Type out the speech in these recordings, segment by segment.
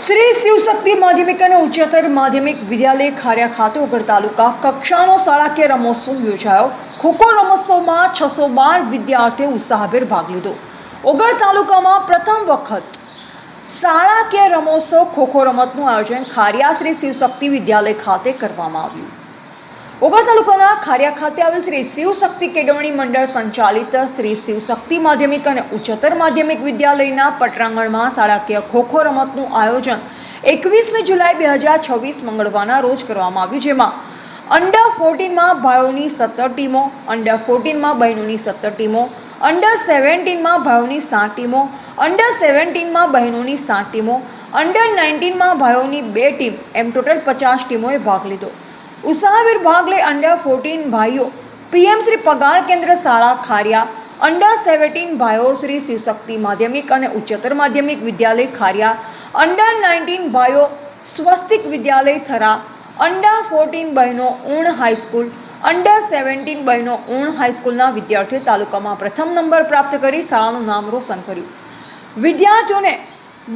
શ્રી શિવશક્તિ માધ્યમિક અને ઉચ્ચતર માધ્યમિક વિદ્યાલય ખારિયા ખાતે ઓગળ તાલુકા કક્ષાનો શાળાકીય રમોત્સવ યોજાયો। ખોખો રમોત્સવમાં 612 વિદ્યાર્થીઓ ઉત્સાહભેર ભાગ લીધો। ઓગળ તાલુકામાં પ્રથમ વખત શાળાકીય રમોત્સવ ખોખો રમતનું આયોજન ખારિયા શ્રી શિવશક્તિ વિદ્યાલય ખાતે કરવામાં આવ્યું। ઓગળ તાલુકાના ખારિયા ખાતે આવેલ શ્રી શિવશક્તિ કેળવણી મંડળ સંચાલિત શ્રી શિવશક્તિ માધ્યમિક અને ઉચ્ચતર માધ્યમિક વિદ્યાલયના પટાંગણમાં શાળાકીય ખોખો રમતનું આયોજન 21મી જુલાઈ 2026 મંગળવારના રોજ કરવામાં આવ્યું, જેમાં અંડર 14માં ભાઈઓની 17 ટીમો, અંડર 14માં બહેનોની 17 ટીમો, અંડર 17માં ભાઈઓની 7 ટીમો, અંડર 17માં બહેનોની 7 ટીમો, અંડર 19માં ભાઈઓની 2 ટીમ એમ ટોટલ 50 ટીમોએ ભાગ લીધો। ઉત્સાહભેર ભાગ લઈ અંડર 14 ભાઈઓ પીએમ શ્રી પગાર કેન્દ્ર શાળા ખારિયા, અંડર 17 ભાઈઓ શ્રી શિવશક્તિ માધ્યમિક અને ઉચ્ચતર માધ્યમિક વિદ્યાલય ખારિયા, અંડર 19 ભાઈઓ સ્વસ્તિક વિદ્યાલય થરા, અંડર 14 બહેનો ઊણ હાઈસ્કૂલ, અંડર 17 બહેનો ઊણ હાઈસ્કૂલના વિદ્યાર્થીઓ તાલુકામાં પ્રથમ નંબર પ્રાપ્ત કરી શાળાનું નામ રોશન કર્યું। વિદ્યાર્થીઓને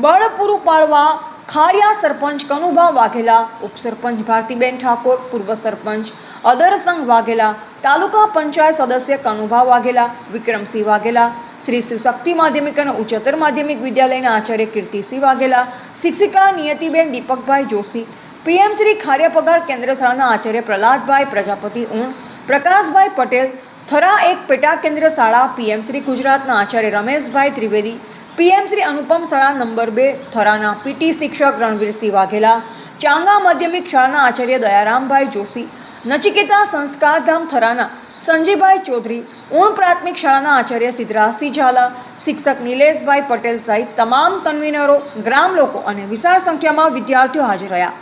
બળ પૂરું પાડવા ખારિયા સરપંચ કનુભા વાઘેલા, ઉપસરપંચ ભારતીબેન ઠાકોર, પૂર્વ સરપંચ અદરસંગ વાઘેલા, તાલુકા પંચાયત સદસ્ય કનુભા વાઘેલા, વિક્રમસિંહ વાઘેલા, શ્રી શિવશક્તિ માધ્યમિક અને ઉચ્ચતર માધ્યમિક વિદ્યાલયના આચાર્ય કીર્તિસિંહ વાઘેલા, શિક્ષિકા નિયતિબેન દીપકભાઈ જોશી, પીએમ શ્રી ખારિયા પગાર કેન્દ્ર શાળાના આચાર્ય પ્રહલાદભાઈ પ્રજાપતિ ઊણ, પ્રકાશભાઈ પટેલ, થરા એક પેટા કેન્દ્ર શાળા પીએમ શ્રી ગુજરાતના આચાર્ય રમેશભાઈ ત્રિવેદી, પીએમ શ્રી અનુપમ શાળા નંબર 2 થરાના પીટી શિક્ષક રણવીરસિંહ વાઘેલા, ચાંગા માધ્યમિક શાળાના આચાર્ય દયારામભાઈ જોશી, નચિકેતા સંસ્કારધામ થરાના સંજયભાઈ ચૌધરી, ઊણ પ્રાથમિક શાળાના આચાર્ય સિદ્ધરાજસિંહ ઝાલા, શિક્ષક નિલેશભાઈ પટેલ સહિત તમામ કન્વીનરો, ગ્રામ લોકો અને વિશાળ સંખ્યામાં વિદ્યાર્થીઓ હાજર રહ્યા।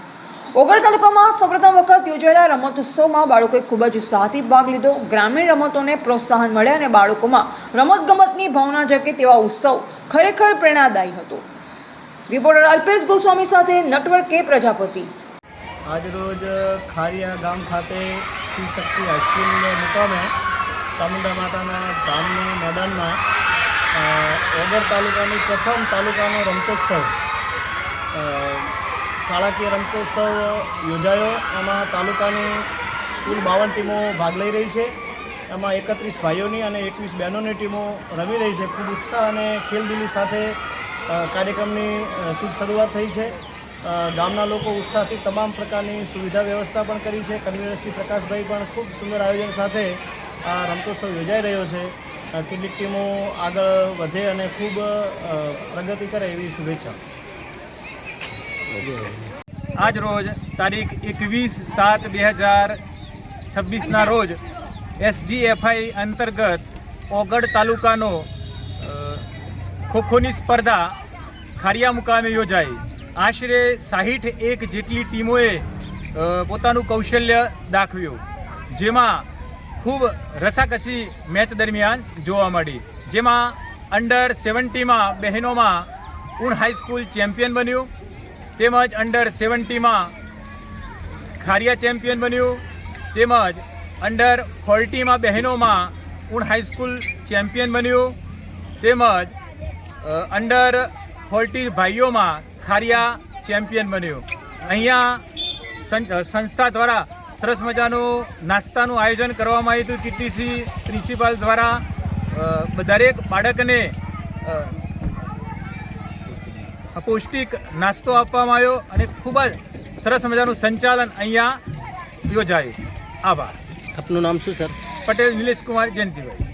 ઓગળ તાલુકામાં સૌપ્રથમ વખત યોજાયેલા રમતોત્સવમાં બાળકોએ ખૂબ જ ઉત્સાહથી ભાગ લીધો। ગ્રામીણ રમતોને પ્રોત્સાહન મળે અને બાળકોમાં રમતગમતની ભાવના જગે તેવા ઉત્સવ ખરેખર પ્રેરણાદાયી હતો। રિપોર્ટર અલ્પેશ ગોસ્વામી સાથે નટવર કે પ્રજાપતિ। આજરોજ ખારિયા ગામ ખાતે શિવશક્તિ હાઈસ્કૂલ મુકામે ચામુંડા માતાના ધામની મેદાનમાં ઓગળ તાલુકાની પ્રથમ તાલુકાનો રમતોત્સવ શાળાકીય રમતોત્સવ યોજાયો। એમાં તાલુકાની કુલ 52 ટીમો ભાગ લઈ રહી છે। એમાં 31 ભાઈઓની અને 21 બહેનોની ટીમો રમી રહી છે। ખૂબ ઉત્સાહ અને ખેલદિલી સાથે કાર્યક્રમની શુભ શરૂઆત થઈ છે। ગામના લોકો ઉત્સાહથી તમામ પ્રકારની સુવિધા વ્યવસ્થા પણ કરી છે। કન્વીનર શ્રી પ્રકાશભાઈ પણ ખૂબ સુંદર આયોજન સાથે આ રમતોત્સવ યોજાઈ રહ્યો છે। કેટલીક ટીમો આગળ વધે અને ખૂબ પ્રગતિ કરે એવી શુભેચ્છા। આજ રોજ તારીખ 21/7/2026ના રોજ SGFI અંતર્ગત ઓગળ તાલુકાનો ખોખોની સ્પર્ધા ખારિયા મુકામે યોજાઈ। આશરે 61 જેટલી ટીમોએ પોતાનું કૌશલ્ય દાખવ્યું, જેમાં ખૂબ રસાકસી મેચ દરમિયાન જોવા મળી। જેમાં અંડર 70માં બહેનોમાં ઊણ હાઈસ્કૂલ ચેમ્પિયન બન્યું, તેમજ અંડર 70માં ખારિયા ચેમ્પિયન બન્યું, તેમજ અંડર 40માં બહેનોમાં ઊણ હાઈસ્કૂલ ચેમ્પિયન બન્યું, તેમજ અંડર 40 ભાઈઓમાં ખારિયા ચેમ્પિયન બન્યું। અહીંયા સંસ્થા દ્વારા સરસ મજાનું નાસ્તાનું આયોજન કરવામાં આવ્યું હતું। કીર્તિસિંહ પ્રિન્સિપાલ દ્વારા દરેક બાળકને પૌષ્ટિક નાસ્તો આપવામાં આવ્યો અને ખૂબ જ સરસ મજાનું સંચાલન અહીંયા યોજાયું। આભાર। આપનું નામ શું સર? પટેલ નિલેશ કુમાર જયંતિભાઈ।